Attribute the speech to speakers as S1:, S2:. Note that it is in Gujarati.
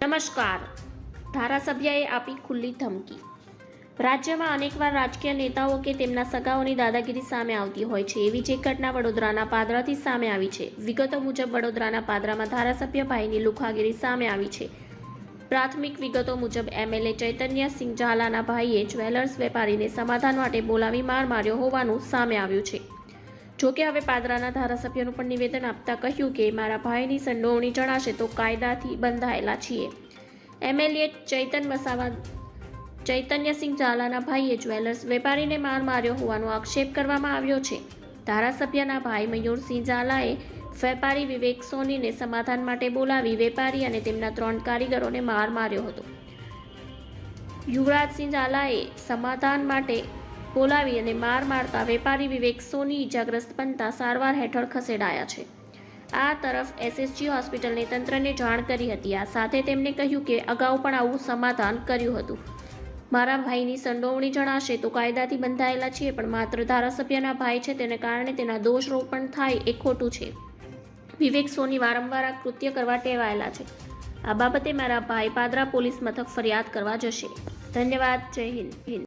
S1: નમસ્કાર. ધારાસભ્યએ આપી ખુલ્લી ધમકી. રાજ્યમાં અનેકવાર રાજકીય નેતાઓ કે તેમના સગાઓની દાદાગીરી સામે આવતી હોય છે. એવી જ એક ઘટના વડોદરાના પાદરાથી સામે આવી છે. વિગતો મુજબ વડોદરાના પાદરામાં ધારાસભ્ય ભાઈની લુખાગીરી સામે આવી છે. પ્રાથમિક વિગતો મુજબ એમએલએ ચૈતન્યસિંહ ઝાલાના ભાઈએ જ્વેલર્સ વેપારીને સમાધાન માટે બોલાવી માર માર્યો હોવાનું સામે આવ્યું છે. જોકે હવે પાદરાના ધારાસભ્યનું પણ નિવેદન આપતા કહ્યું કે મારા ભાઈની સંડોવણી જણાશે તો કાયદાથી બંધાયેલા છીએ. એમએલએ ચૈતન્યસિંહ ઝાલાના ભાઈએ જ્વેલર્સ વેપારીને માર માર્યો હોવાનો આક્ષેપ કરવામાં આવ્યો છે. ધારાસભ્યના ભાઈ મયુરસિંહ ઝાલાએ વેપારી વિવેક સોનીને સમાધાન માટે બોલાવી વેપારી અને તેમના 3 કારીગરોને માર માર્યો હતો. યુવરાજસિંહ ઝાલાએ સમાધાન માટે બોલાવી અને માર મારતા વેપારી વિવેક સોની ઇજાગ્રસ્ત બનતા સારવાર હેઠળ ખસેડાયા છે. આ તરફ એસએસજી હોસ્પિટલને તંત્રને જાણ કરી હતી. આ સાથે તેમણે કહ્યું કે અગાઉ પણ આવું સમાધાન કર્યું હતું. મારા ભાઈની સંડોવણી જણાશે તો કાયદાથી બંધાયેલા છીએ, પણ માત્ર ધારાસભ્યના ભાઈ છે તેને કારણે તેના દોષારોપણ થાય એ ખોટું છે. વિવેક સોની વારંવાર આ કૃત્ય કરવા ટેવાયેલા છે. આ બાબતે મારા ભાઈ પાદરા પોલીસ મથક ફરિયાદ કરવા જશે. ધન્યવાદ. જય હિન્દ.